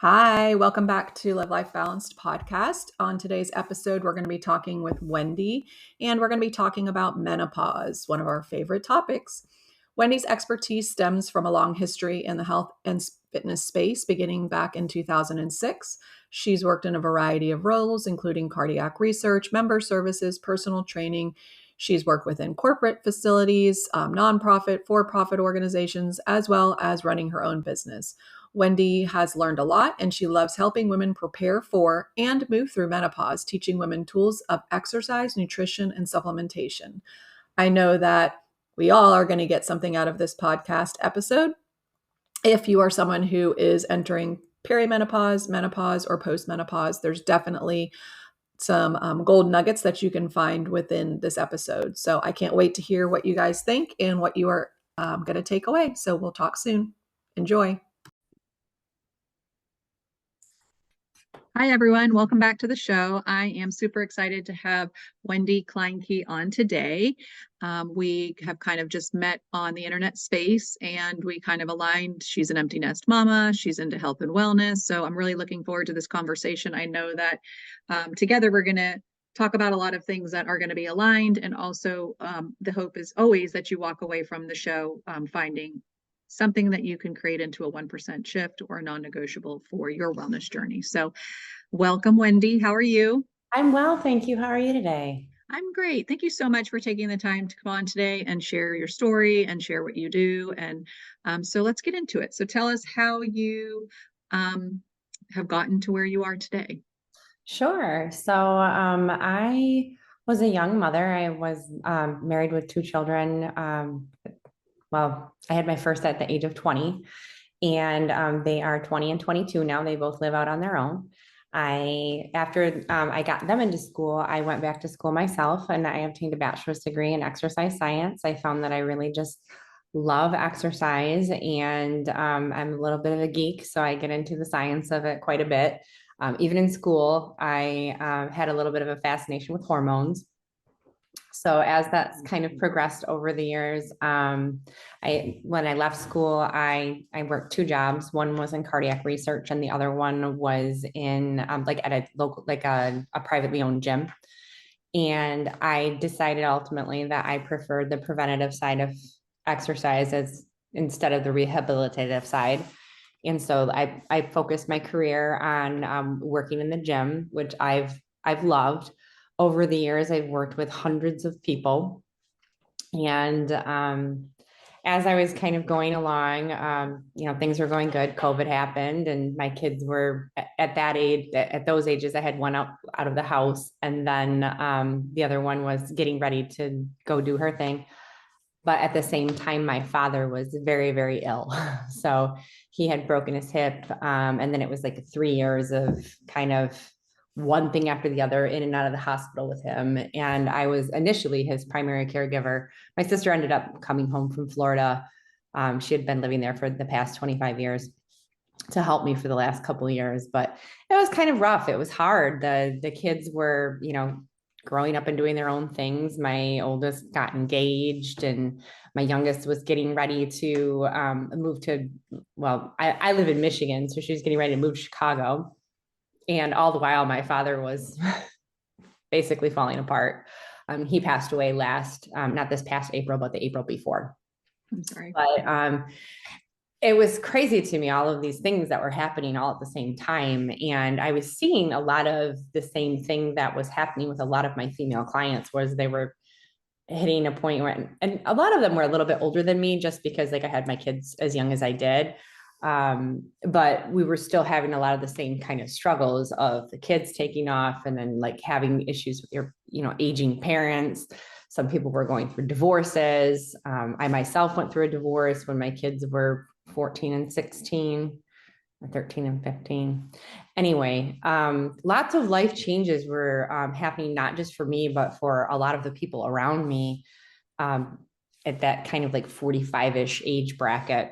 Hi, welcome back to Live Life Balanced podcast. On today's episode, we're going to be talking with Wendy, and we're going to be talking about menopause, one of our favorite topics. Wendy's expertise stems from a long history in the health and fitness space, beginning back in 2006. She's worked in a variety of roles, including cardiac research, member services, personal training. She's worked within corporate facilities, nonprofit, for-profit organizations, as well as running her own business. Wendy has learned a lot, and she loves helping women prepare for and move through menopause, teaching women tools of exercise, nutrition, and supplementation. I know that we all are going to get something out of this podcast episode. If you are someone who is entering perimenopause, menopause, or postmenopause, there's definitely some gold nuggets that you can find within this episode. So I can't wait to hear what you guys think and what you are going to take away. So we'll talk soon. Enjoy. Hi, everyone. Welcome back to the show. I am super excited to have Wendy Kleinke on today. We have kind of just met on the internet space and we kind of aligned. She's an empty nest mama. She's into health and wellness. So I'm really looking forward to this conversation. I know that together we're going to talk about a lot of things that are going to be aligned. And also the hope is always that you walk away from the show finding something that you can create into a 1% shift or a non-negotiable for your wellness journey. So welcome, Wendy. How are you? I'm well, thank you. How are you today? I'm great. Thank you so much for taking the time to come on today and share your story and share what you do. And so let's get into it. So tell us how you have gotten to where you are today. Sure. I was a young mother. I was married with two children. I had my first at the age of 20, and they are 20 and 22 now. They both live out on their own. After I got them into school, I went back to school myself and I obtained a bachelor's degree in exercise science. I found that I really just love exercise and I'm a little bit of a geek, so I get into the science of it quite a bit. Even in school, I had a little bit of a fascination with hormones. So as that's kind of progressed over the years, when I left school, I worked two jobs. One was in cardiac research, and the other one was in at a local, a privately owned gym. And I decided ultimately that I preferred the preventative side of exercise as instead of the rehabilitative side. And so I focused my career on working in the gym, which I've loved. Over the years, I've worked with hundreds of people. And as I was kind of going along, things were going good. COVID happened, and my kids were at that age, at those ages, I had one out of the house. And then the other one was getting ready to go do her thing. But at the same time, my father was very, very ill. So he had broken his hip. And then it was like 3 years of kind of one thing after the other in and out of the hospital with him. And I was initially his primary caregiver. My sister ended up coming home from Florida. She had been living there for the past 25 years to help me for the last couple of years, but it was kind of rough. It was hard. The kids were, growing up and doing their own things. My oldest got engaged and my youngest was getting ready to move to, I live in Michigan, so she was getting ready to move to Chicago. And all the while, my father was basically falling apart. He passed away not this past April, but the April before. I'm sorry. But it was crazy to me, all of these things that were happening all at the same time. And I was seeing a lot of the same thing that was happening with a lot of my female clients, was they were hitting a point where, and a lot of them were a little bit older than me, just because I had my kids as young as I did. But we were still having a lot of the same kind of struggles of the kids taking off and then having issues with your, aging parents. Some people were going through divorces. I myself went through a divorce when my kids were 14 and 16, or 13 and 15. Anyway, lots of life changes were happening, not just for me, but for a lot of the people around me at that kind of 45-ish age bracket.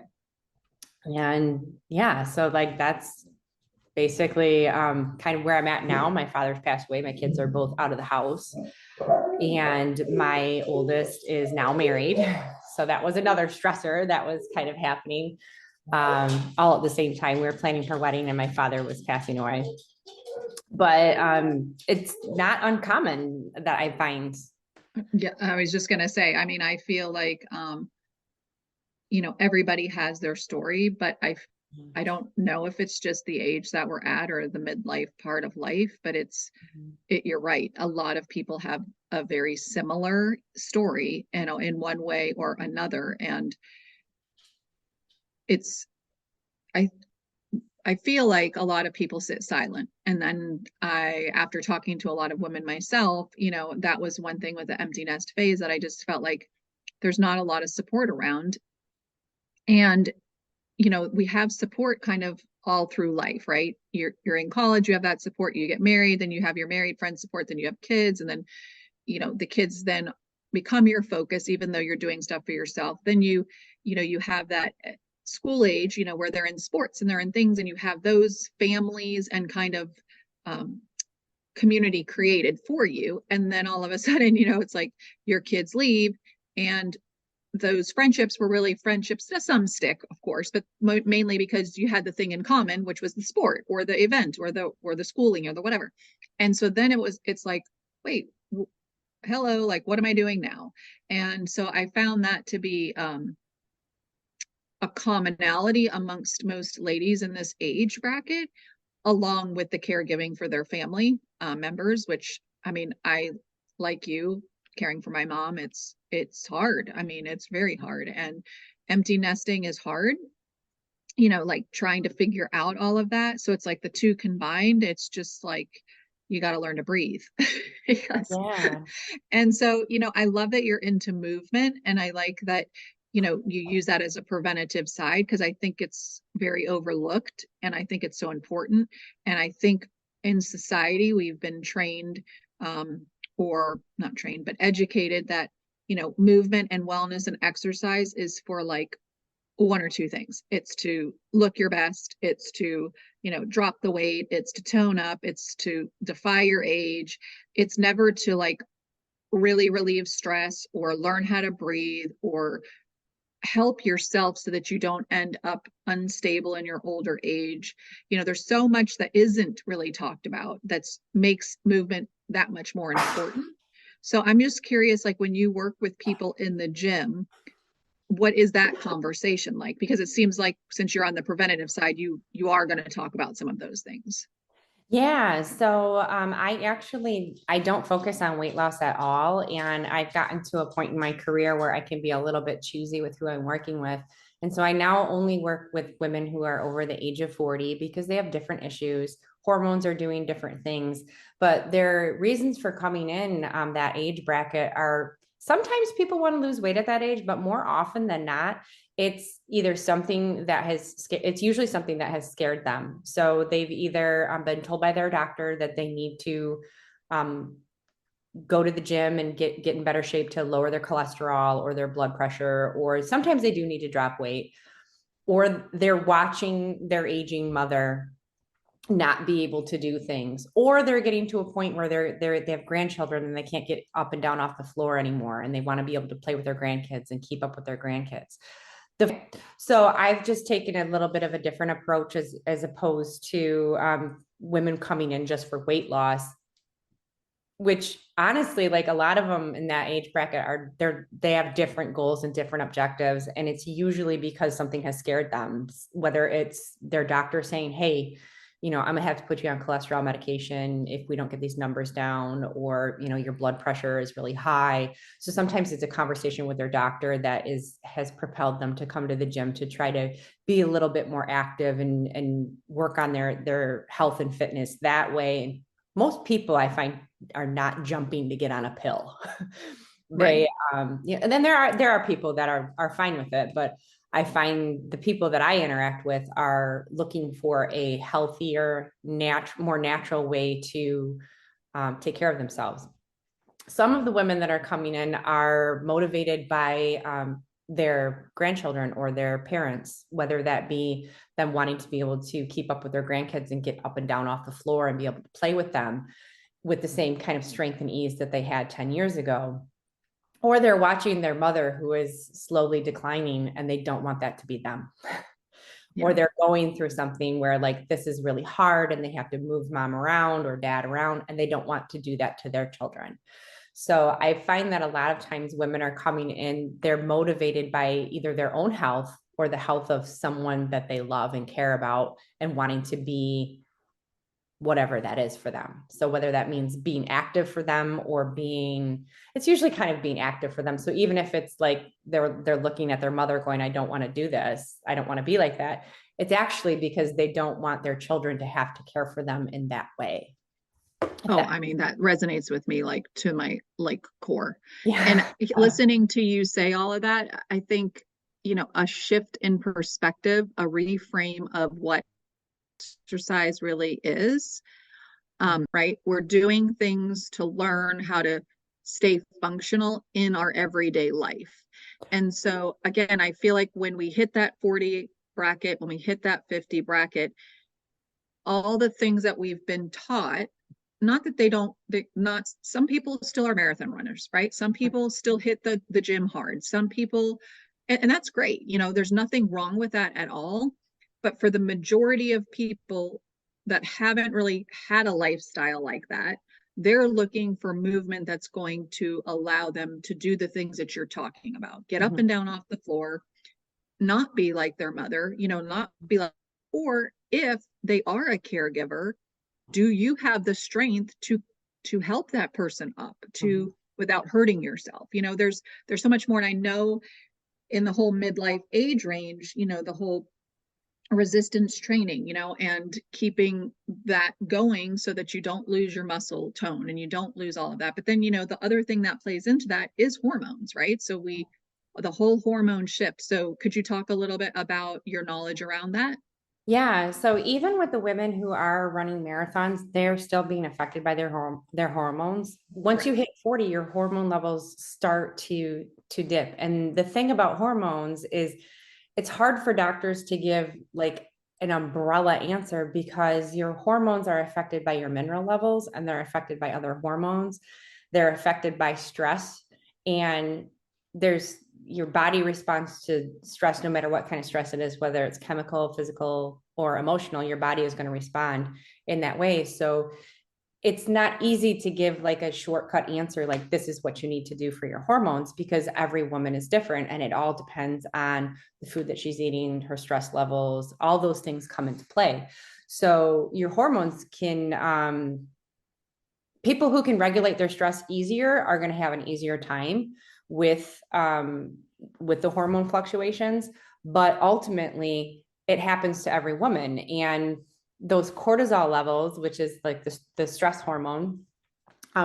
And yeah, so that's basically kind of where I'm at now. My father's passed away. My kids are both out of the house. And my oldest is now married. So that was another stressor that was kind of happening. all at the same time. We were planning her wedding and my father was passing away. But it's not uncommon that I find. Yeah, I was just gonna say, I mean, I feel like everybody has their story, but I don't know if it's just the age that we're at or the midlife part of life, but you're right. A lot of people have a very similar story, in one way or another. And it's I I feel like a lot of people sit silent. And then after talking to a lot of women myself, that was one thing with the empty nest phase that I just felt like there's not a lot of support around. And we have support kind of all through life, right? You're in college, you have that support, you get married, then you have your married friend support, then you have kids, and then the kids then become your focus, even though you're doing stuff for yourself. Then you have that school age, where they're in sports and they're in things, and you have those families and kind of um, community created for you. And then all of a sudden, it's like your kids leave, and those friendships were really friendships. Some stick, of course, but mainly because you had the thing in common, which was the sport or the event or the schooling or the whatever. And so then it's like, wait, hello, like, what am I doing now? And so I found that to be a commonality amongst most ladies in this age bracket, along with the caregiving for their family members, which, I mean, I, like you, caring for my mom, it's hard. I mean, it's very hard. And empty nesting is hard, like trying to figure out all of that. So it's like the two combined, it's just like you got to learn to breathe. Because, Yeah. and so, I love that you're into movement, and I like that, you use that as a preventative side, because I think it's very overlooked and I think it's so important. And I think in society we've been trained, or not trained, but educated that, movement and wellness and exercise is for like one or two things. It's to look your best, it's to, drop the weight, it's to tone up, it's to defy your age. It's never to like really relieve stress or learn how to breathe or help yourself so that you don't end up unstable in your older age. There's so much that isn't really talked about that makes movement that much more important. So I'm just curious, like when you work with people in the gym, what is that conversation like? Because it seems like since you're on the preventative side, you are going to talk about some of those things. Yeah, so I don't focus on weight loss at all, and I've gotten to a point in my career where I can be a little bit choosy with who I'm working with. And so I now only work with women who are over the age of 40 because they have different issues. Hormones are doing different things, but their reasons for coming in that age bracket are sometimes people want to lose weight at that age, but more often than not, it's either something that it's usually something that has scared them. So they've either been told by their doctor that they need to go to the gym and get in better shape to lower their cholesterol or their blood pressure, or sometimes they do need to drop weight, or they're watching their aging mother not be able to do things, or they're getting to a point where they have grandchildren and they can't get up and down off the floor anymore, and they want to be able to play with their grandkids and keep up with their grandkids. So I've just taken a little bit of a different approach as opposed to women coming in just for weight loss, which honestly, like a lot of them in that age bracket they have different goals and different objectives. And it's usually because something has scared them, whether it's their doctor saying, hey, I'm gonna have to put you on cholesterol medication if we don't get these numbers down, or, your blood pressure is really high. So sometimes it's a conversation with their doctor that has propelled them to come to the gym to try to be a little bit more active and work on their health and fitness that way. And most people I find are not jumping to get on a pill. Right. And then there are people that are fine with it, but I find the people that I interact with are looking for a healthier, more natural way to take care of themselves. Some of the women that are coming in are motivated by their grandchildren or their parents, whether that be them wanting to be able to keep up with their grandkids and get up and down off the floor and be able to play with them with the same kind of strength and ease that they had 10 years ago. Or they're watching their mother who is slowly declining and they don't want that to be them. or Yeah. they're going through something where like this is really hard and they have to move mom around or dad around and they don't want to do that to their children. So I find that a lot of times women are coming in, they're motivated by either their own health or the health of someone that they love and care about and wanting to be whatever that is for them. So whether that means being active for them or being, it's usually kind of being active for them. So even if it's like they're looking at their mother going, I don't want to do this, I don't want to be like that, it's actually because they don't want their children to have to care for them in that way. Oh, I mean, that resonates with me like to my like core. And Yeah. listening to you say all of that, I think, a shift in perspective, a reframe of what exercise really is. Right? We're doing things to learn how to stay functional in our everyday life. And so, again, I feel like when we hit that 40 bracket, when we hit that 50 bracket, all the things that we've been taught, not that not some people still are marathon runners, right? Some people still hit the gym hard. Some people, and that's great. There's nothing wrong with that at all. But for the majority of people that haven't really had a lifestyle like that, they're looking for movement that's going to allow them to do the things that you're talking about. Get up and down off the floor, not be like their mother, not be like, or if they are a caregiver, do you have the strength to help that person up to without hurting yourself? There's so much more. And I know in the whole midlife age range, the whole resistance training, and keeping that going so that you don't lose your muscle tone and you don't lose all of that. But then, the other thing that plays into that is hormones, right? So the whole hormone shift. So could you talk a little bit about your knowledge around that? Yeah. So even with the women who are running marathons, they're still being affected by their hormones. Once Right. you hit 40, your hormone levels start to dip. And the thing about hormones is it's hard for doctors to give like an umbrella answer because your hormones are affected by your mineral levels and they're affected by other hormones. They're affected by stress, and there's your body responds to stress no matter what kind of stress it is, whether it's chemical, physical, or emotional. Your body is going to respond in that way. So it's not easy to give like a shortcut answer like this is what you need to do for your hormones, because every woman is different and it all depends on the food that she's eating, her stress levels, all those things come into play. So your hormones can people who can regulate their stress easier are going to have an easier time with the hormone fluctuations, but ultimately it happens to every woman. And those cortisol levels, which is like the stress hormone,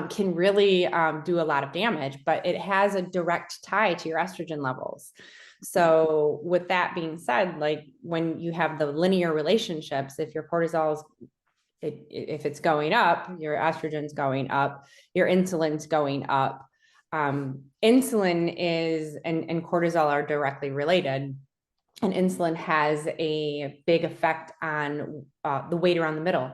can really do a lot of damage, but it has a direct tie to your estrogen levels. So with that being said, like when you have the linear relationships, if your cortisol is if it's going up, your estrogen's going up, your insulin's going up. Insulin is and cortisol are directly related. And insulin has a big effect on the weight around the middle,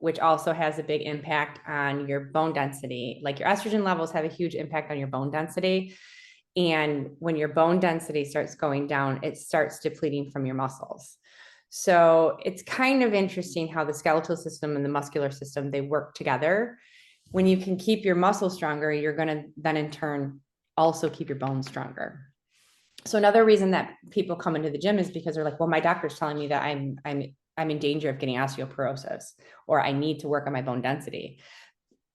which also has a big impact on your bone density. Like your estrogen levels have a huge impact on your bone density. And when your bone density starts going down, it starts depleting from your muscles. So it's kind of interesting how the skeletal system and the muscular system, they work together. When you can keep your muscles stronger, you're going to then in turn also keep your bones stronger. So another reason that people come into the gym is because they're like, well, my doctor's telling me that I'm in danger of getting osteoporosis, or I need to work on my bone density.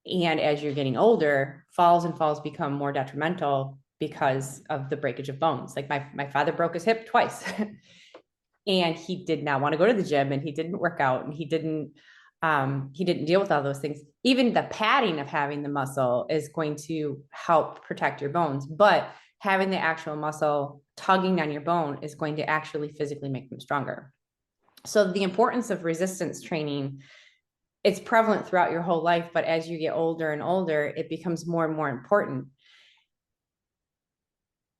And as you're getting older, falls and falls become more detrimental because of the breakage of bones. Like my father broke his hip twice and he did not want to go to the gym and he didn't work out and he didn't deal with all those things. Even the padding of having the muscle is going to help protect your bones, but having the actual muscle tugging on your bone is going to actually physically make them stronger. So the importance of resistance training, it's prevalent throughout your whole life, but as you get older and older, it becomes more and more important.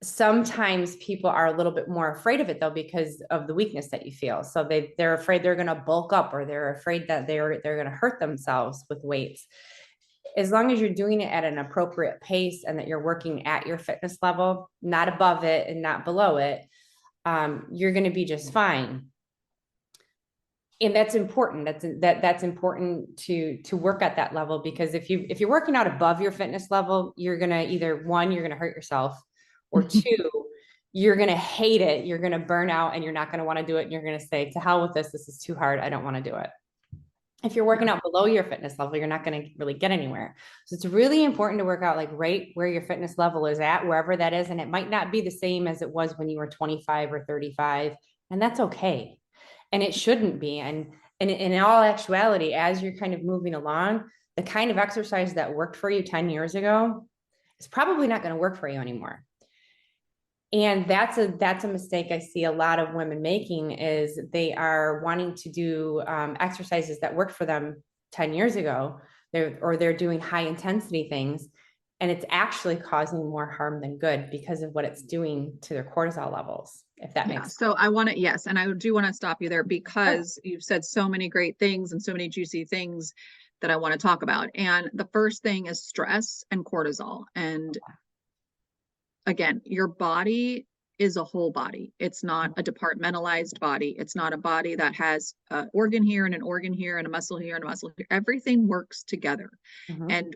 Sometimes people are a little bit more afraid of it though because of the weakness that you feel. So they're afraid they're going to bulk up, or they're afraid that they're going to hurt themselves with weights. As long as you're doing it at an appropriate pace and that you're working at your fitness level, not above it and not below it, you're going to be just fine. And that's important. That's important to work at that level, because if you're working out above your fitness level, you're gonna either one, you're gonna hurt yourself, or two, you're gonna hate it. You're gonna burn out, and you're not gonna want to do it. And you're gonna say, "To hell with this. This is too hard. I don't want to do it." If you're working out below your fitness level, you're not going to really get anywhere. So it's really important to work out like right where your fitness level is at, wherever that is. And it might not be the same as it was when you were 25 or 35, and that's okay. And it shouldn't be. And in all actuality, as you're kind of moving along, the kind of exercise that worked for you 10 years ago is probably not going to work for you anymore. And that's a mistake I see a lot of women making, is they are wanting to do exercises that worked for them 10 years ago. They're doing high intensity things, and it's actually causing more harm than good because of what it's doing to their cortisol levels, if that makes sense. So I want to, yes, and I do want to stop you there because you've said so many great things and so many juicy things that I want to talk about. And the first thing is stress and cortisol. And again, your body is a whole body. It's not a departmentalized body. It's not a body that has an organ here and an organ here and a muscle here and a muscle here. Everything works together. And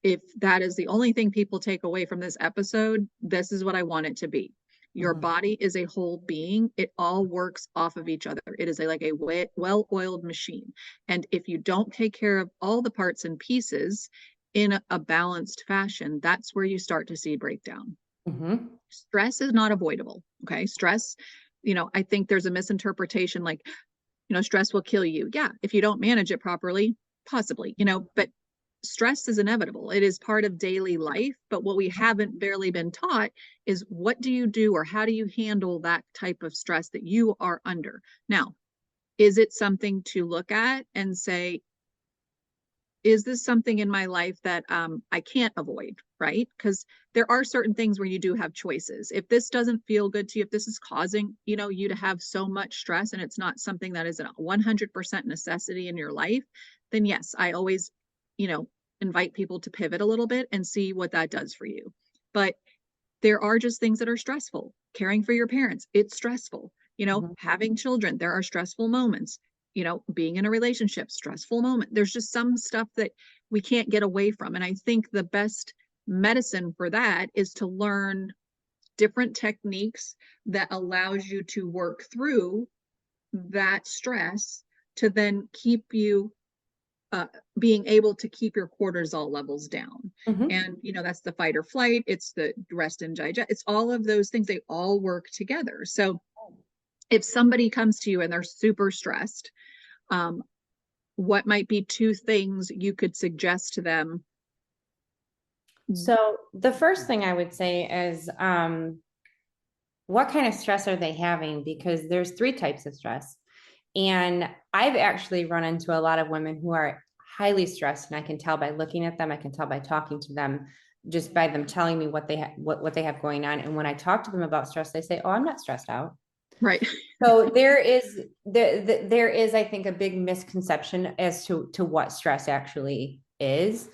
if that is the only thing people take away from this episode, this is what I want it to be. Your body is a whole being. It all works off of each other. It is like a well-oiled machine. And if you don't take care of all the parts and pieces in a balanced fashion, that's where you start to see breakdown. Stress is not avoidable. Okay. Stress, I think there's a misinterpretation like, stress will kill you. Yeah. If you don't manage it properly, possibly, but stress is inevitable. It is part of daily life. But what we haven't barely been taught is, what do you do, or how do you handle that type of stress that you are under? Now, is it something to look at and say, is this something in my life that I can't avoid, right? Because there are certain things where you do have choices. If this doesn't feel good to you, if this is causing, you to have so much stress and it's not something that is a 100% necessity in your life, then yes, I always, invite people to pivot a little bit and see what that does for you. But there are just things that are stressful. Caring for your parents, it's stressful. Having children, there are stressful moments. Being in a relationship, stressful moment. There's just some stuff that we can't get away from. And I think the best medicine for that is to learn different techniques that allows you to work through that stress to then keep you being able to keep your cortisol levels down. And, that's the fight or flight. It's the rest and digest. It's all of those things. They all work together. So if somebody comes to you and they're super stressed, what might be two things you could suggest to them? So the first thing I would say is, what kind of stress are they having? Because there's three types of stress. And I've actually run into a lot of women who are highly stressed, and I can tell by looking at them, I can tell by talking to them, just by them telling me what they have going on. And when I talk to them about stress, they say, "Oh, I'm not stressed out." Right. So there is, I think, a big misconception as to what stress actually is.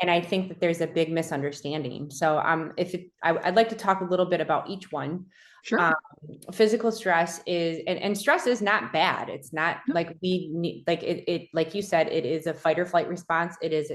And I think that there's a big misunderstanding. So I'd like to talk a little bit about each one. Sure. Physical stress is, and stress is not bad. It's not like we need, like it, like you said, it is a fight or flight response. It is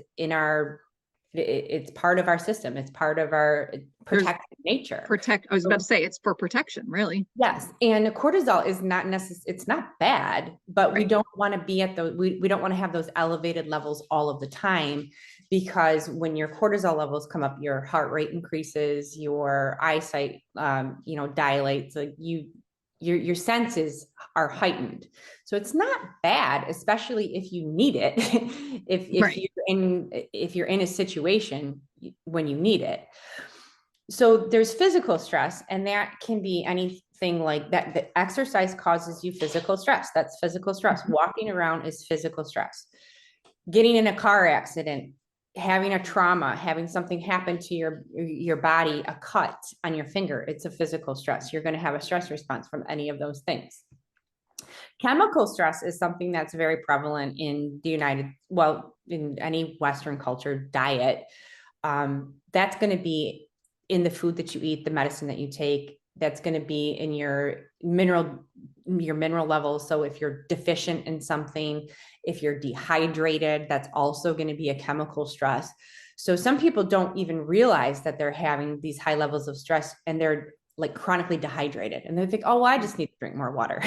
it's part of our system. It's part of our protective nature. I was about to say, it's for protection, really. Yes. And cortisol is not it's not bad, but we don't want to be at we don't want to have those elevated levels all of the time, because when your cortisol levels come up, your heart rate increases, your eyesight, dilates, like your senses are heightened. So it's not bad, especially if you need it. if you're in a situation when you need it. So there's physical stress, and that can be anything like that. The exercise causes you physical stress. That's physical stress. Walking around is physical stress. Getting in a car accident, having a trauma, having something happen to your body, a cut on your finger, it's a physical stress. You're going to have a stress response from any of those things. Chemical stress is something that's very prevalent in in any Western culture diet. That's going to be in the food that you eat, the medicine that you take. That's going to be in your mineral your mineral levels. So if you're deficient in something, if you're dehydrated, that's also going to be a chemical stress. So some people don't even realize that they're having these high levels of stress and they're like chronically dehydrated. And they think, oh, well, I just need to drink more water.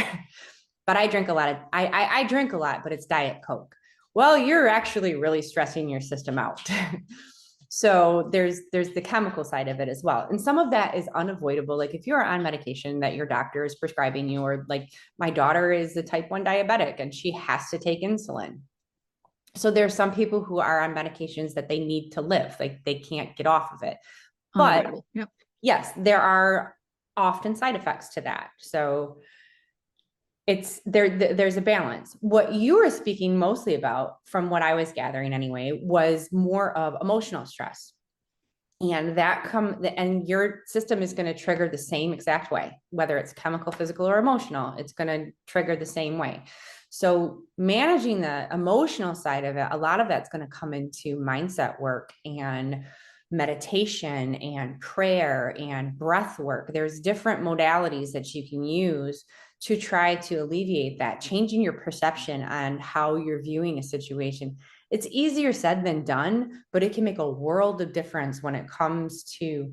But I drink a lot of, I drink a lot, but it's Diet Coke. Well, you're actually really stressing your system out. So there's the chemical side of it as well. And some of that is unavoidable. Like if you're on medication that your doctor is prescribing you, or like my daughter is a type 1 diabetic and she has to take insulin. So there's some people who are on medications that they need to live, like they can't get off of it. But Yep. yes, there are often side effects to that. So there's a balance. What you were speaking mostly about, from what I was gathering anyway, was more of emotional stress. And and your system is going to trigger the same exact way, whether it's chemical, physical, or emotional, it's going to trigger the same way. So managing the emotional side of it, a lot of that's going to come into mindset work and meditation and prayer and breath work. There's different modalities that you can use to try to alleviate that, changing your perception on how you're viewing a situation. It's easier said than done, but it can make a world of difference when it comes to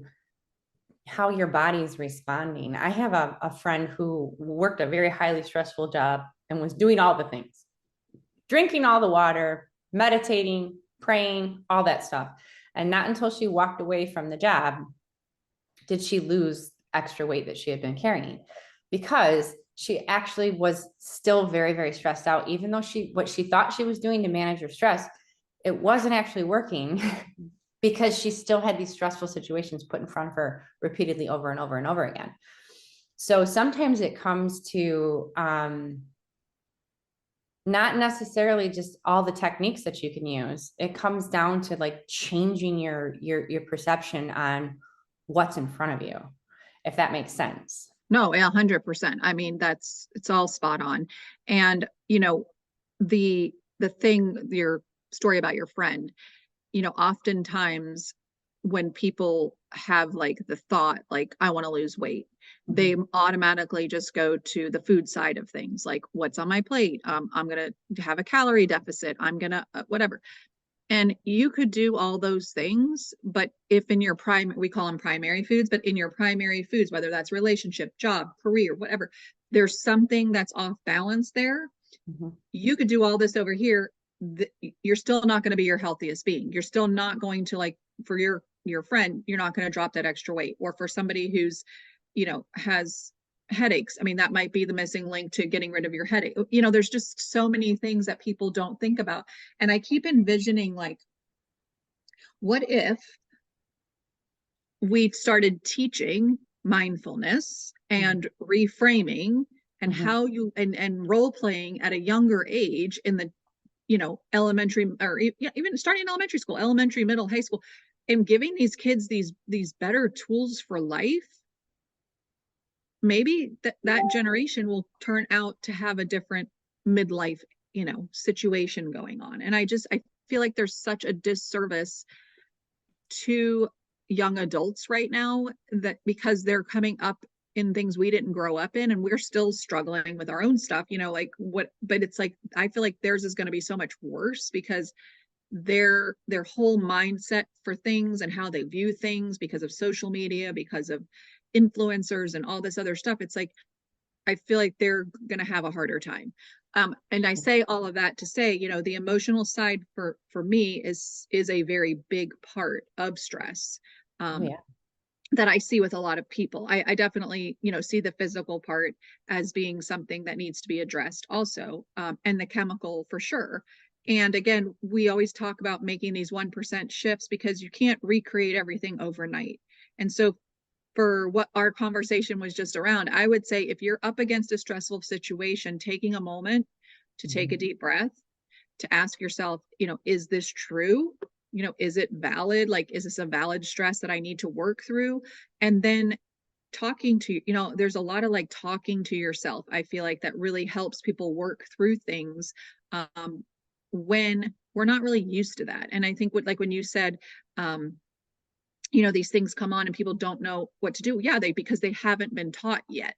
how your body is responding. I have a friend who worked a very highly stressful job and was doing all the things, drinking all the water, meditating, praying, all that stuff. And not until she walked away from the job did she lose extra weight that she had been carrying, because she actually was still very, very stressed out. Even though what she thought she was doing to manage her stress, it wasn't actually working because she still had these stressful situations put in front of her repeatedly over and over and over again. So sometimes it comes to not necessarily just all the techniques that you can use. It comes down to like changing your perception on what's in front of you, if that makes sense. No, 100%. I mean, it's all spot on. And, the thing, your story about your friend, oftentimes when people have like the thought, like, I want to lose weight, they automatically just go to the food side of things, like what's on my plate. I'm going to have a calorie deficit. I'm going to, whatever. And you could do all those things, but if in your we call them primary foods, but in your primary foods, whether that's relationship, job, career, whatever, there's something that's off balance there. Mm-hmm. You could do all this over here. You're still not going to be your healthiest being. You're still not going to, like, for your friend, you're not going to drop that extra weight. Or for somebody who's, has headaches. I mean, that might be the missing link to getting rid of your headache. There's just so many things that people don't think about. And I keep envisioning, like, what if we started teaching mindfulness and reframing and how you and role playing at a younger age in the elementary, or even starting in elementary school, elementary, middle, high school, and giving these kids these better tools for life. Maybe that generation will turn out to have a different midlife, situation going on. And I feel like there's such a disservice to young adults right now, that because they're coming up in things we didn't grow up in, and we're still struggling with our own stuff, but it's like, I feel like theirs is going to be so much worse because their whole mindset for things and how they view things, because of social media, because of influencers and all this other stuff, it's like, I feel like they're going to have a harder time. And I say all of that to say, the emotional side for me is a very big part of stress. That I see with a lot of people. I definitely, see the physical part as being something that needs to be addressed also, and the chemical for sure. And again, we always talk about making these 1% shifts because you can't recreate everything overnight. And so for what our conversation was just around, I would say if you're up against a stressful situation, taking a moment to take a deep breath, to ask yourself, is this true? Is it valid? Like, is this a valid stress that I need to work through? And then talking to, there's a lot of like talking to yourself. I feel like that really helps people work through things when we're not really used to that. And I think when you said, these things come on and people don't know what to do. Yeah, because they haven't been taught yet.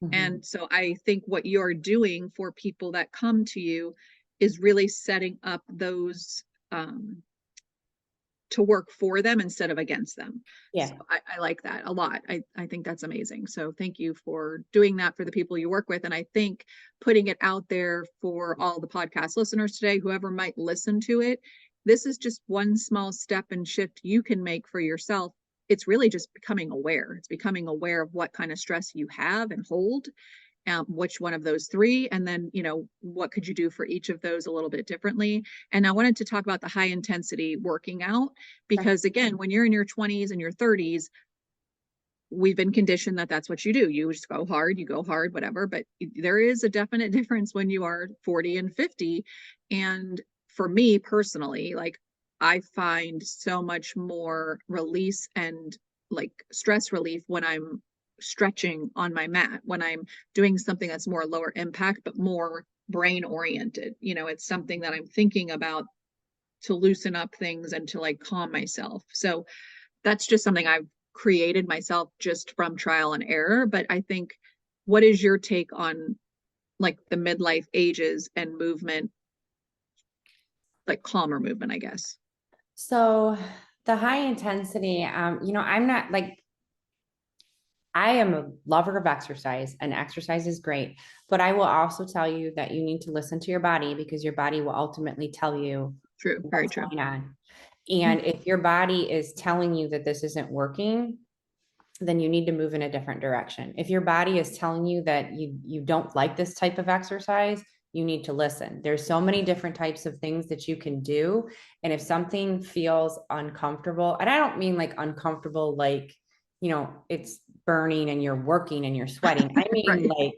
Mhm. And so I think what you're doing for people that come to you is really setting up those to work for them instead of against them. So Yeah. I like that a lot. I think that's amazing. So thank you for doing that for the people you work with. And I think putting it out there for all the podcast listeners today, whoever might listen to it, this is just one small step and shift you can make for yourself. It's really just becoming aware. It's becoming aware of what kind of stress you have and hold, which one of those three, and then what could you do for each of those a little bit differently. And I wanted to talk about the high intensity working out, Sure. because again, when you're in your 20s and your 30s, we've been conditioned that that's what you do. You just go hard, whatever. But there is a definite difference when you are 40 and 50. And for me personally, like, I find so much more release and like stress relief when I'm stretching on my mat, when I'm doing something that's more lower impact, but more brain oriented. It's something that I'm thinking about to loosen up things and to like calm myself. So that's just something I've created myself just from trial and error. But I think, what is your take on like the midlife ages and movement, like calmer movement, I guess? So the high intensity, I'm not like, I am a lover of exercise and exercise is great, but I will also tell you that you need to listen to your body because your body will ultimately tell you True, very what's true. going on. And if your body is telling you that this isn't working, then you need to move in a different direction. If your body is telling you that you don't like this type of exercise, you need to listen. There's so many different types of things that you can do. And if something feels uncomfortable, and I don't mean like uncomfortable, like, it's burning and you're working and you're sweating. I mean, Right. like,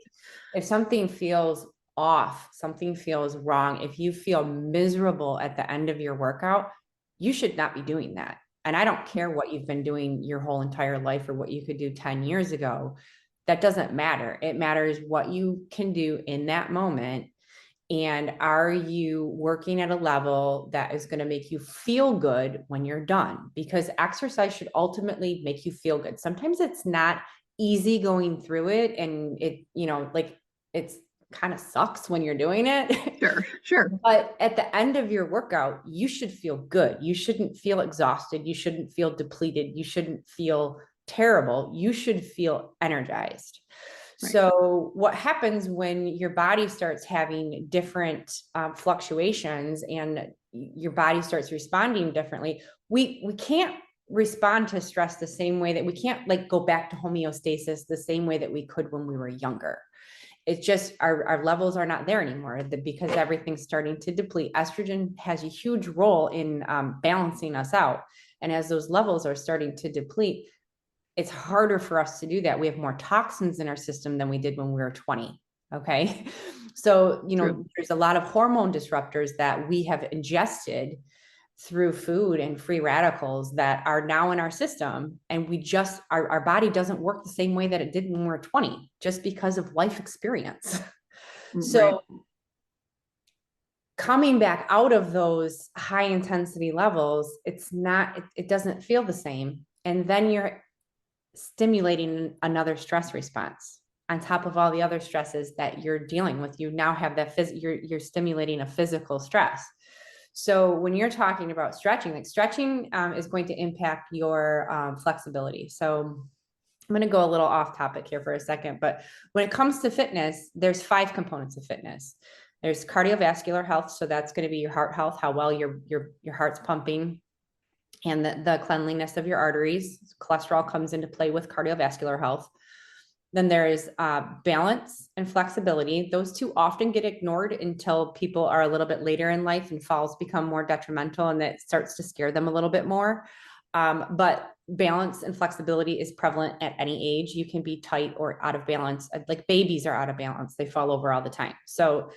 if something feels off, something feels wrong, if you feel miserable at the end of your workout, you should not be doing that. And I don't care what you've been doing your whole entire life or what you could do 10 years ago. That doesn't matter. It matters what you can do in that moment. And are you working at a level that is going to make you feel good when you're done? Because exercise should ultimately make you feel good. Sometimes it's not easy going through it. And like, it's kind of sucks when you're doing it. Sure, sure. But at the end of your workout, you should feel good. You shouldn't feel exhausted. You shouldn't feel depleted. You shouldn't feel terrible. You should feel energized. Right. So, what happens when your body starts having different fluctuations and your body starts responding differently? We can't respond to stress the same way that we can't like go back to homeostasis the same way that we could when we were younger. It's just our levels are not there anymore because everything's starting to deplete. Estrogen has a huge role in balancing us out. And as those levels are starting to deplete, it's harder for us to do that. We have more toxins in our system than we did when we were 20. Okay. So, True. there's a lot of hormone disruptors that we have ingested through food and free radicals that are now in our system. And our body doesn't work the same way that it did when we were 20, just because of life experience. Right. So coming back out of those high intensity levels, it doesn't feel the same. And then you're stimulating another stress response on top of all the other stresses that you're dealing with. You now have that you're stimulating a physical stress. So when you're talking about stretching, like stretching is going to impact your flexibility. So I'm going to go a little off topic here for a second, but when it comes to fitness, there's 5 components of fitness. There's cardiovascular health, so that's going to be your heart health, how well your heart's pumping, and the cleanliness of your arteries. Cholesterol comes into play with cardiovascular health. Then there is balance and flexibility. Those two often get ignored until people are a little bit later in life and falls become more detrimental and that starts to scare them a little bit more. But balance and flexibility is prevalent at any age. You can be tight or out of balance. Like babies are out of balance. They fall over all the time. So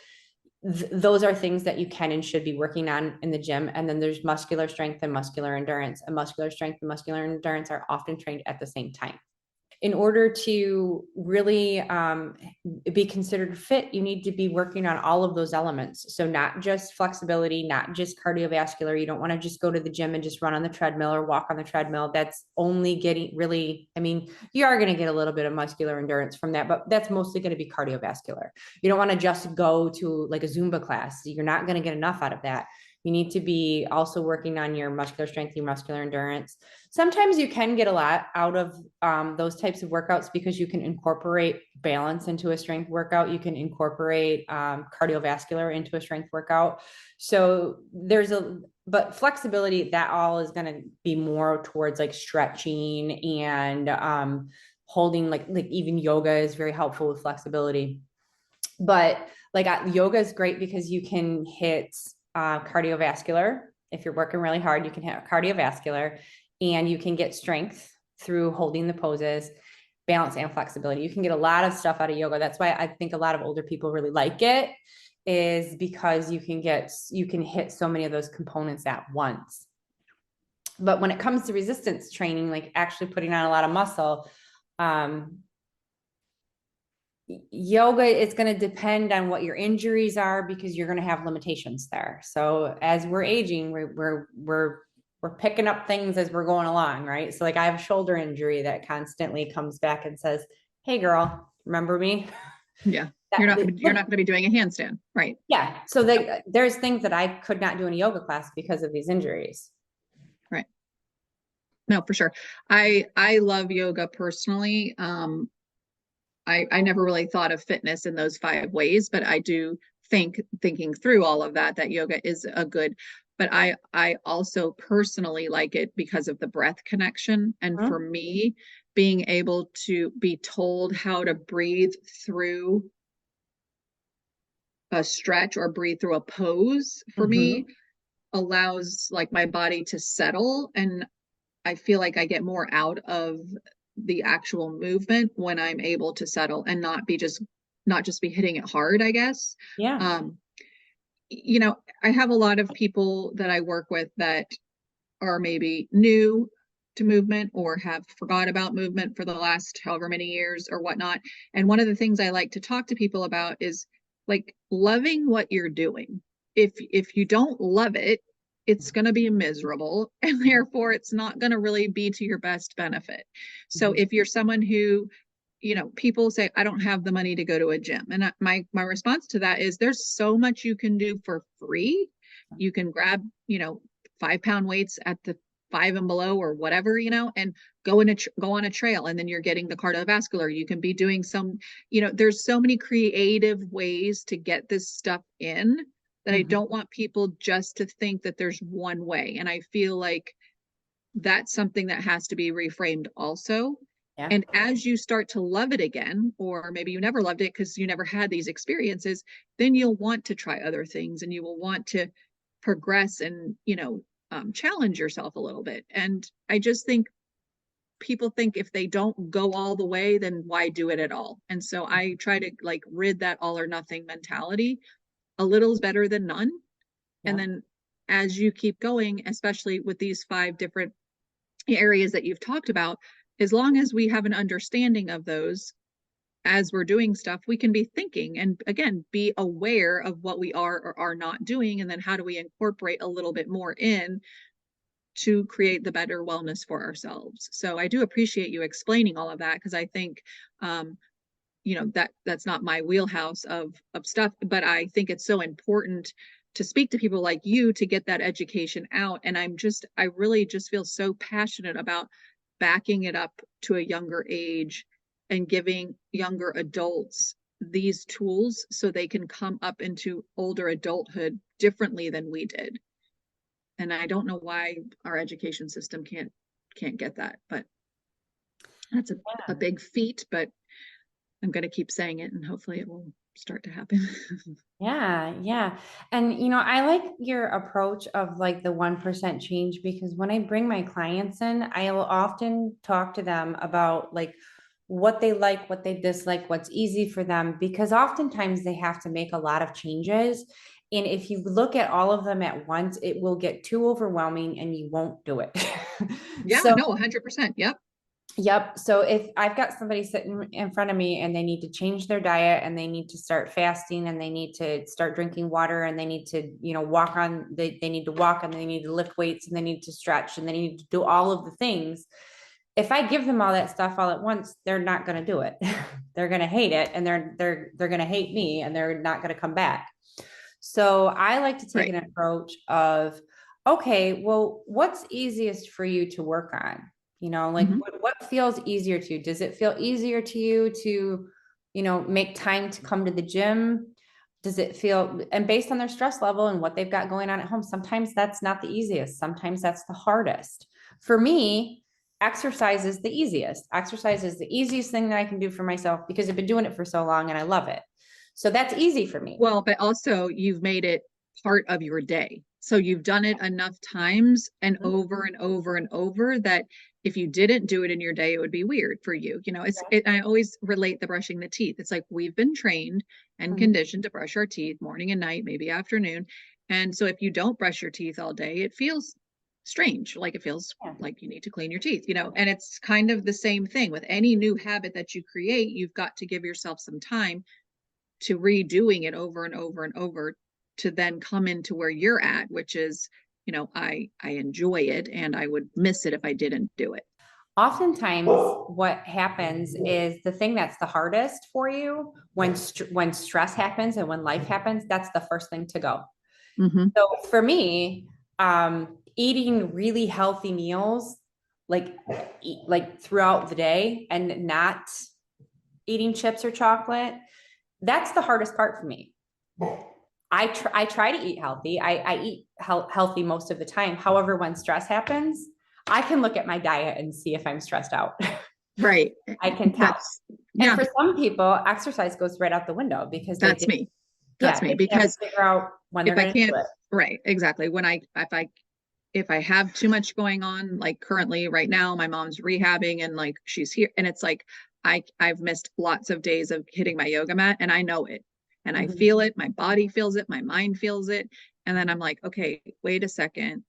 those are things that you can and should be working on in the gym. And then there's muscular strength and muscular endurance. And muscular strength and muscular endurance are often trained at the same time. in order to really be considered fit, you need to be working on all of those elements. So not just flexibility, not just cardiovascular. You don't want to just go to the gym and just run on the treadmill or walk on the treadmill. That's only getting really, I mean, you are going to get a little bit of muscular endurance from that, but that's mostly going to be cardiovascular. You don't want to just go to like a Zumba class. You're not going to get enough out of that. You need to be also working on your muscular strength, your muscular endurance. Sometimes you can get a lot out of those types of workouts because you can incorporate balance into a strength workout. You can incorporate cardiovascular into a strength workout. So but flexibility, that all is going to be more towards like stretching and holding, like even yoga is very helpful with flexibility. But like yoga is great because you can hit cardiovascular. If you're working really hard, you can hit cardiovascular, and you can get strength through holding the poses, balance, and flexibility. You can get a lot of stuff out of yoga. That's why I think a lot of older people really like it, is because you can hit so many of those components at once. But when it comes to resistance training, like actually putting on a lot of muscle, yoga is going to depend on what your injuries are, because you're going to have limitations there. So as we're aging, we're picking up things as we're going along, right? So like I have a shoulder injury that constantly comes back and says, "Hey girl, remember me?" Yeah. You're not going to be doing a handstand, right? Yeah. So there's things that I could not do in a yoga class because of these injuries. Right. No, for sure. I love yoga personally. I never really thought of fitness in those 5 ways, but I do thinking through all of that yoga is a good, but I also personally like it because of the breath connection. And for me, being able to be told how to breathe through a stretch or breathe through a pose for me allows like my body to settle, and I feel like I get more out of the actual movement when I'm able to settle and not just be hitting it hard, I guess. Yeah. I have a lot of people that I work with that are maybe new to movement or have forgot about movement for the last however many years or whatnot. And one of the things I like to talk to people about is like loving what you're doing. If you don't love it, it's going to be miserable, and therefore it's not going to really be to your best benefit. So if you're someone who, people say, I don't have the money to go to a gym. And my response to that is there's so much you can do for free. You can grab, 5-pound weights at the 5 and below or whatever, and go on a trail, and then you're getting the cardiovascular. You can be doing some, there's so many creative ways to get this stuff in that I don't want people just to think that there's one way. And I feel like that's something that has to be reframed also. Yeah. And as you start to love it again, or maybe you never loved it because you never had these experiences, then you'll want to try other things, and you will want to progress and, challenge yourself a little bit. And I just think people think if they don't go all the way, then why do it at all? And so I try to like rid that all or nothing mentality. A little is better than none. Yeah. And then as you keep going, especially with these 5 different areas that you've talked about, as long as we have an understanding of those as we're doing stuff, we can be thinking and again, be aware of what we are or are not doing. And then how do we incorporate a little bit more in to create the better wellness for ourselves? So I do appreciate you explaining all of that, because I think, that's not my wheelhouse of stuff, but I think it's so important to speak to people like you to get that education out. And I really just feel so passionate about backing it up to a younger age and giving younger adults these tools so they can come up into older adulthood differently than we did. And I don't know why our education system can't get that, but that's a big feat, but I'm going to keep saying it and hopefully it will start to happen. Yeah, yeah. And I like your approach of like the 1% change, because when I bring my clients in, I will often talk to them about like what they like, what they dislike, what's easy for them, because oftentimes they have to make a lot of changes. And if you look at all of them at once, it will get too overwhelming and you won't do it. Yeah, So no, 100%. Yep. Yep. So if I've got somebody sitting in front of me and they need to change their diet and they need to start fasting and they need to start drinking water and they need to, they need to walk and they need to lift weights and they need to stretch and they need to do all of the things. If I give them all that stuff all at once, they're not going to do it. They're going to hate it and they're going to hate me and they're not going to come back. So I like to take Right. an approach of, okay, well, what's easiest for you to work on? Like Hmm. what feels easier to you? Does it feel easier to you to, make time to come to the gym? Does it feel, and based on their stress level and what they've got going on at home, sometimes that's not the easiest. Sometimes that's the hardest. For me, exercise is the easiest. Exercise is the easiest thing that I can do for myself because I've been doing it for so long and I love it. So that's easy for me. Well, but also you've made it part of your day. So you've done it enough times and over and over and over that if you didn't do it in your day, it would be weird for you. I always relate the brushing the teeth. It's like we've been trained and Mhm. conditioned to brush our teeth morning and night, maybe afternoon. And so if you don't brush your teeth all day, it feels strange. Like it feels Yeah. like you need to clean your teeth, and it's kind of the same thing with any new habit that you create. You've got to give yourself some time to redoing it over and over and over to then come into where you're at, which is, I enjoy it and I would miss it if I didn't do it. Oftentimes what happens is the thing that's the hardest for you when stress happens and when life happens, that's the first thing to go. Mm-hmm. So for me, eating really healthy meals, like like throughout the day and not eating chips or chocolate, that's the hardest part for me. I try to eat healthy. I eat healthy most of the time. However, when stress happens, I can look at my diet and see if I'm stressed out. Right. I can tell. That's, And yeah, for some people, exercise goes right out the window because they that's did, me. yeah, That's me. they can't Because figure out when if they're I going to do can't, it. right, exactly. If I have too much going on, like currently right now, my mom's rehabbing and like she's here and it's like I've missed lots of days of hitting my yoga mat and I know it and I Mhm. feel it, my body feels it, my mind feels it. And then I'm like, okay, wait a second.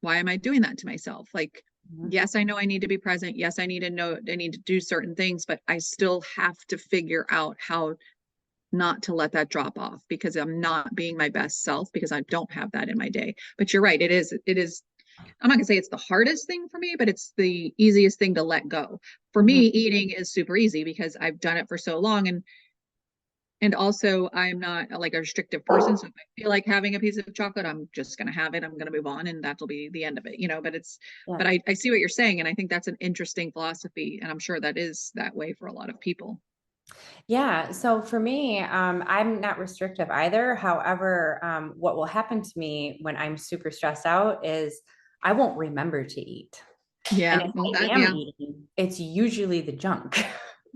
Why am I doing that to myself? Like, Mhm. yes, I know I need to be present. Yes, I need to know I need to do certain things, but I still have to figure out how not to let that drop off because I'm not being my best self because I don't have that in my day. But you're right, it is I'm not gonna say it's the hardest thing for me, but it's the easiest thing to let go. For me, Mhm. eating is super easy because I've done it for so long and also I'm not like a restrictive person. So if I feel like having a piece of chocolate, I'm just gonna have it. I'm gonna move on and that'll be the end of it. Yeah. But I see what you're saying, and I think that's an interesting philosophy, and I'm sure that is that way for a lot of people. Yeah. So for me, I'm not restrictive either. However, what will happen to me when I'm super stressed out is I won't remember to eat. And Yeah. if Well I that am yeah. eating, it's usually the junk.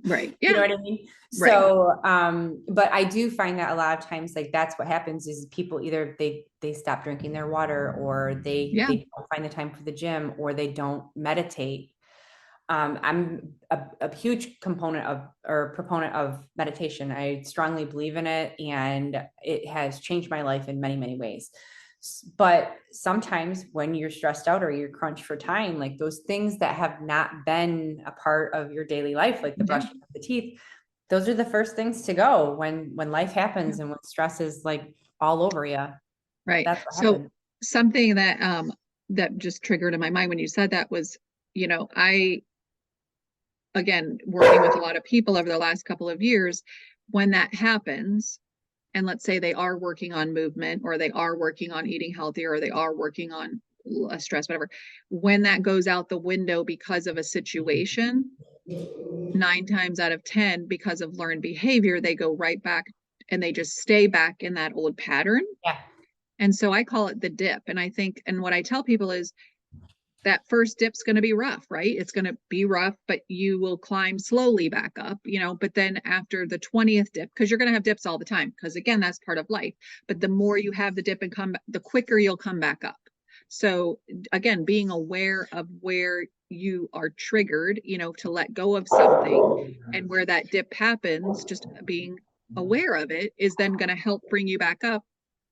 Right. You know Yeah. what I mean? Right. So, but I do find that a lot of times, like that's what happens is people either they stop drinking their water, or Yeah. they don't find the time for the gym, or they don't meditate. I'm a huge component of or proponent of meditation. I strongly believe in it, and it has changed my life in many, many ways. But sometimes when you're stressed out or you're crunched for time, like those things that have not been a part of your daily life, like the Yeah. brushing of the teeth, those are the first things to go when life happens and when stress is like all over you. Right. That's what So happens. something that just triggered in my mind when you said that was, I again working with a lot of people over the last couple of years, when that happens, and let's say they are working on movement or they are working on eating healthier or they are working on less stress, whatever, when that goes out the window because of a situation, 9 times out of 10, because of learned behavior, they go right back and they just stay back in that old pattern. Yeah. And so I call it the dip. And I think, and what I tell people is that first dip's going to be rough, right? It's going to be rough, but you will climb slowly back up. But then after the 20th dip, because you're going to have dips all the time, because again, that's part of life. But the more you have the dip and come, the quicker you'll come back up. So again, being aware of where you are triggered, to let go of something and where that dip happens, just being aware of it is then going to help bring you back up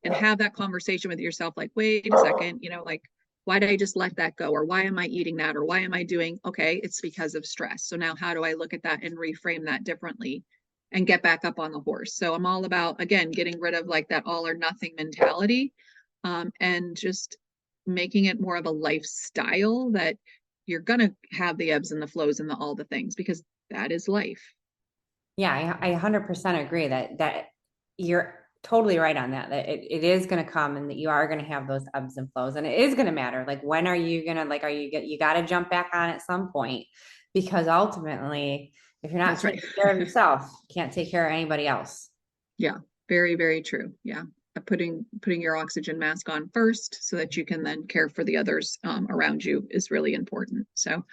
and have that conversation with yourself like, wait a second, like why did I just let that go? Or why am I eating that? Or why am I doing, okay, it's because of stress. So now how do I look at that and reframe that differently and get back up on the horse? So I'm all about, again, getting rid of like that all or nothing mentality, and just making it more of a lifestyle that you're going to have the ebbs and the flows and all the things, because that is life. Yeah, I 100% agree that you're totally right on that, that it is going to come and that you are going to have those ebbs and flows, and it is going to matter. Like, when are you going to, like, you got to jump back on at some point, because ultimately, if you're not That's right. taking care of yourself, you can't take care of anybody else. Yeah, very, very true. Yeah. Putting your oxygen mask on first so that you can then care for the others around you is really important. So,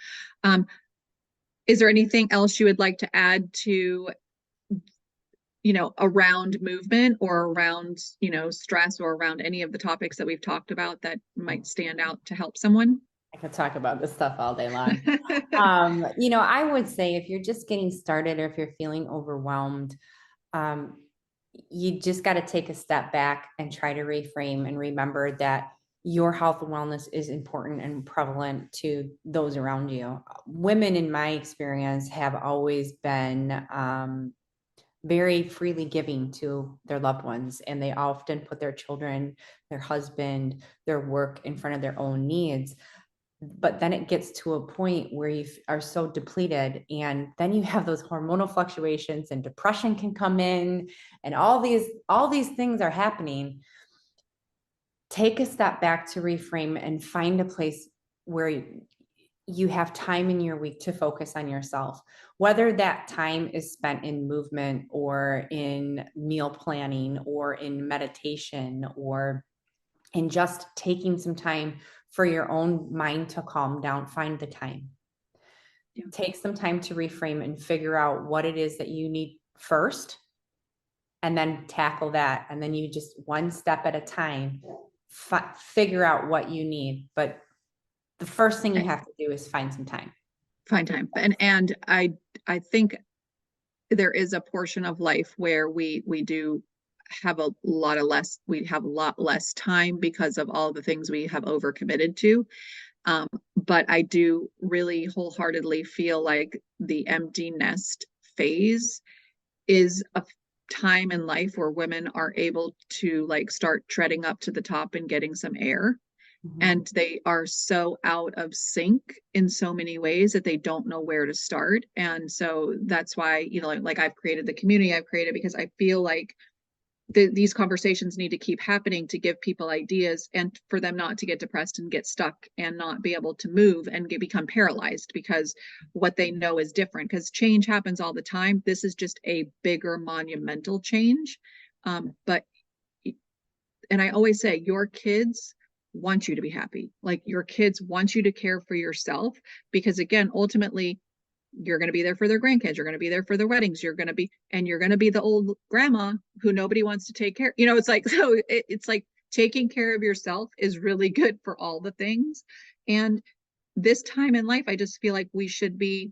is there anything else you would like to add to, around movement or around, stress, or around any of the topics that we've talked about that might stand out to help someone? I could talk about this stuff all day long. I would say if you're just getting started, or if you're feeling overwhelmed, um, you just got to take a step back and try to reframe and remember that your health and wellness is important and prevalent to those around you. Women, in my experience, have always been very freely giving to their loved ones, and they often put their children, their husband, their work in front of their own needs. But then it gets to a point where you are so depleted, and then you have those hormonal fluctuations, and depression can come in, and all these things are happening. Take a step back to reframe and find a place where you have time in your week to focus on yourself, whether that time is spent in movement, or in meal planning, or in meditation, or in just taking some time for your own mind to calm down. Find the time. Yeah. Take some time to reframe and figure out what it is that you need first, and then tackle that. And then you just, one step at a time, figure out what you need. But the first thing you have to do is find some time. Find time. And I think there is a portion of life where we do have a lot less time because of all the things we have overcommitted to. But I do really wholeheartedly feel like the empty nest phase is a time in life where women are able to like start treading up to the top and getting some air. Mm-hmm. And they are so out of sync in so many ways that they don't know where to start. And so that's why, like I've created the community I've created, because I feel like these conversations need to keep happening to give people ideas, and for them not to get depressed and get stuck and not be able to move and become paralyzed because what they know is different, because change happens all the time. This is just a bigger monumental change. But I always say, your kids want you to be happy. Like, your kids want you to care for yourself, because again, ultimately, you're going to be there for their grandkids. You're going to be there for their weddings. You're going to be the old grandma who nobody wants to take care. It's like, so it's like taking care of yourself is really good for all the things. And this time in life, I just feel like we should be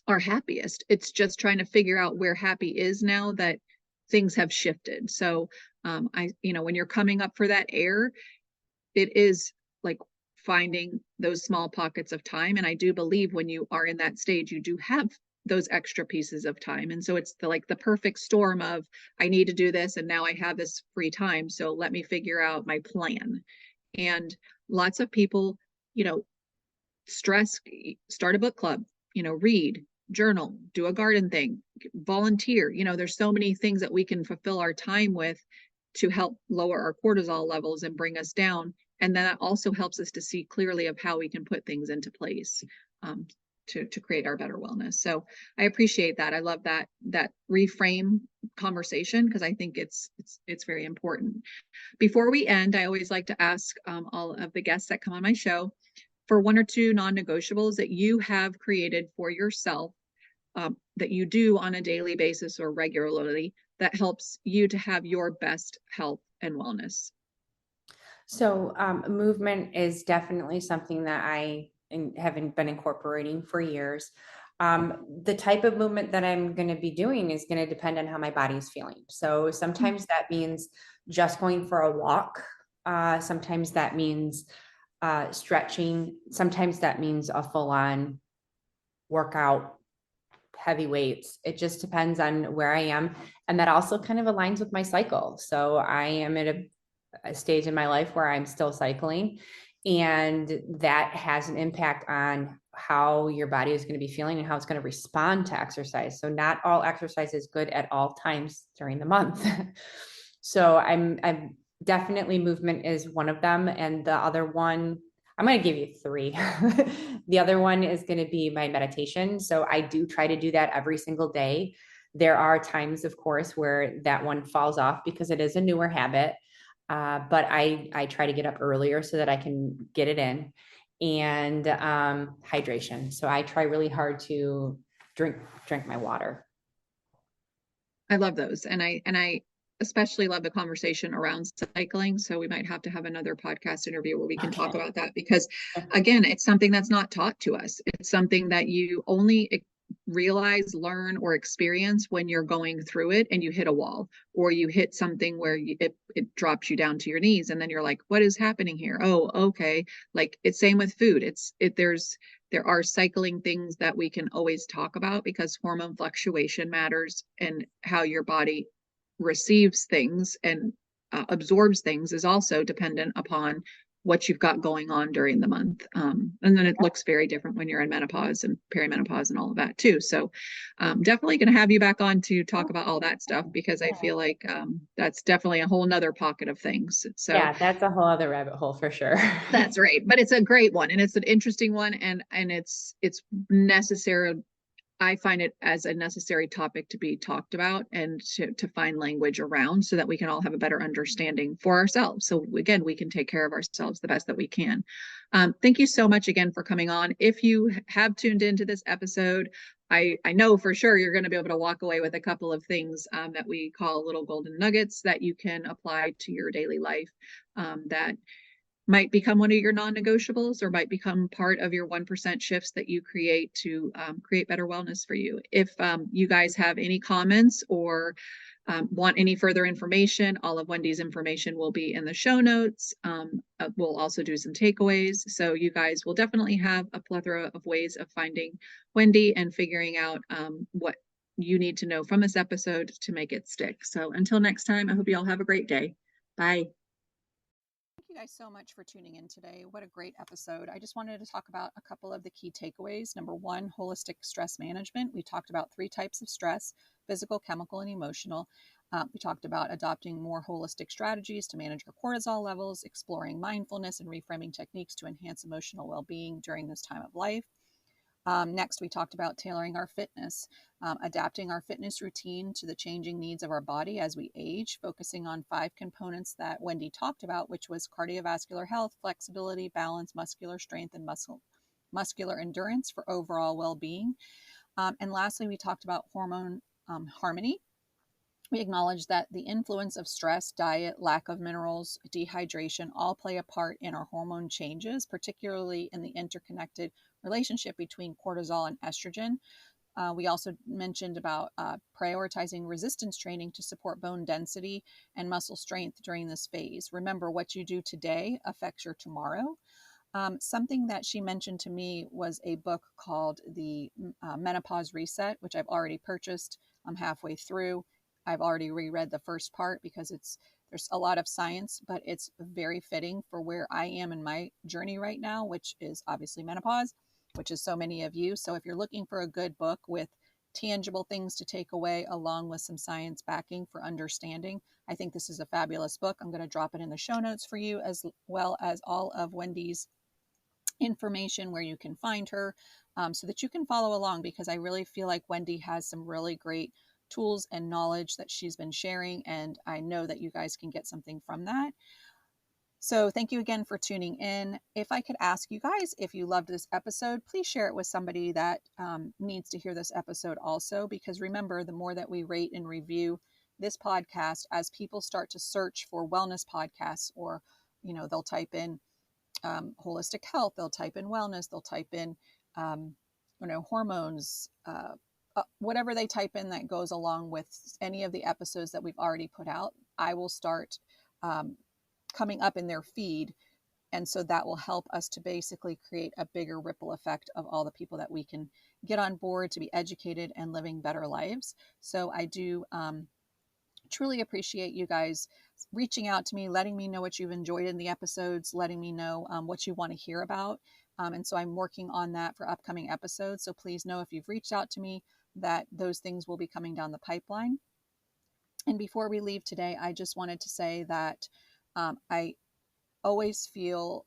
our happiest. It's just trying to figure out where happy is now that things have shifted. So, when you're coming up for that air, it is like finding those small pockets of time. And I do believe when you are in that stage, you do have those extra pieces of time. And so it's the perfect storm of, I need to do this, and now I have this free time, so let me figure out my plan. And lots of people, start a book club, read, journal, do a garden thing, volunteer. There's so many things that we can fulfill our time with to help lower our cortisol levels and bring us down. And that also helps us to see clearly of how we can put things into place to create our better wellness. So I appreciate that. I love that reframe conversation, because I think it's very important. Before we end, I always like to ask all of the guests that come on my show for one or two non-negotiables that you have created for yourself, that you do on a daily basis or regularly, that helps you to have your best health and wellness. So movement is definitely something that I have been incorporating for years. The type of movement that I'm going to be doing is going to depend on how my body's feeling. So sometimes that means just going for a walk. Sometimes that means stretching. Sometimes that means a full-on workout, heavy weights. It just depends on where I am. And that also kind of aligns with my cycle. So I am at a stage in my life where I'm still cycling, and that has an impact on how your body is going to be feeling and how it's going to respond to exercise. So not all exercise is good at all times during the month. So I'm definitely, movement is one of them. And the other one, I'm going to give you three. The other one is going to be my meditation. So I do try to do that every single day. There are times, of course, where that one falls off because it is a newer habit. But I try to get up earlier so that I can get it in. And hydration. So I try really hard to drink my water. I love those. And I especially love the conversation around cycling. So we might have to have another podcast interview where we can talk about that, because again, it's something that's not taught to us. It's something that you only realize, learn, or experience when you're going through it and you hit a wall, or you hit something where it drops you down to your knees, and then you're like, what is happening here? Oh, okay. Like, it's same with food. There are cycling things that we can always talk about, because hormone fluctuation matters, and how your body receives things and absorbs things is also dependent upon what you've got going on during the month. And then it looks very different when you're in menopause and perimenopause and all of that too. So definitely going to have you back on to talk about all that stuff, because I feel like that's definitely a whole nother pocket of things. So yeah, that's a whole other rabbit hole for sure. that's right. But it's a great one, and it's an interesting one, and it's necessary. I find it as a necessary topic to be talked about, and to find language around, so that we can all have a better understanding for ourselves. So again, we can take care of ourselves the best that we can. Thank you so much again for coming on. If you have tuned into this episode, I know for sure you're going to be able to walk away with a couple of things that we call little golden nuggets that you can apply to your daily life, that might become one of your non-negotiables, or might become part of your 1% shifts that you create to create better wellness for you. If you guys have any comments, or want any further information, all of Wendy's information will be in the show notes. We'll also do some takeaways. So you guys will definitely have a plethora of ways of finding Wendy and figuring out what you need to know from this episode to make it stick. So until next time, I hope you all have a great day. Bye. Thank you guys so much for tuning in today. What a great episode. I just wanted to talk about a couple of the key takeaways. Number one, holistic stress management. We talked about 3 types of stress: physical, chemical, and emotional. We talked about adopting more holistic strategies to manage your cortisol levels, exploring mindfulness and reframing techniques to enhance emotional well-being during this time of life. Next, we talked about tailoring our fitness, adapting our fitness routine to the changing needs of our body as we age, focusing on 5 components that Wendy talked about, which was cardiovascular health, flexibility, balance, muscular strength, and muscular endurance for overall well-being. And lastly, we talked about hormone harmony. We acknowledge that the influence of stress, diet, lack of minerals, dehydration all play a part in our hormone changes, particularly in the interconnected relationship between cortisol and estrogen. We also mentioned about prioritizing resistance training to support bone density and muscle strength during this phase. Remember, what you do today affects your tomorrow. Something that she mentioned to me was a book called The Menopause Reset, which I've already purchased. I'm halfway through. I've already reread the first part because there's a lot of science, but it's very fitting for where I am in my journey right now, which is obviously menopause, which is so many of you. So if you're looking for a good book with tangible things to take away, along with some science backing for understanding, I think this is a fabulous book. I'm going to drop it in the show notes for you, as well as all of Wendy's information where you can find her, so that you can follow along, because I really feel like Wendy has some really great tools and knowledge that she's been sharing, and I know that you guys can get something from that. So thank you again for tuning in. If I could ask you guys, if you loved this episode, please share it with somebody that needs to hear this episode also, because remember, the more that we rate and review this podcast, as people start to search for wellness podcasts, or they'll type in holistic health, they'll type in wellness, they'll type in hormones, whatever they type in that goes along with any of the episodes that we've already put out, I will start coming up in their feed And so that will help us to basically create a bigger ripple effect of all the people that we can get on board to be educated and living better lives. So I do truly appreciate you guys reaching out to me, letting me know what you've enjoyed in the episodes, letting me know what you want to hear about. And so I'm working on that for upcoming episodes. So please know if you've reached out to me that those things will be coming down the pipeline. And before we leave today, I just wanted to say that I always feel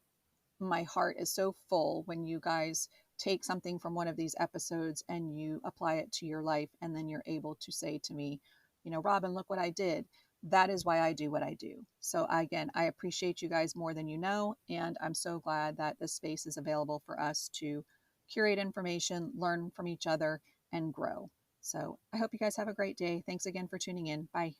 my heart is so full when you guys take something from one of these episodes and you apply it to your life, and then you're able to say to me, Robin, look what I did. That is why I do what I do. So again, I appreciate you guys more than you know, and I'm so glad that this space is available for us to curate information, learn from each other, and grow. So I hope you guys have a great day. Thanks again for tuning in. Bye.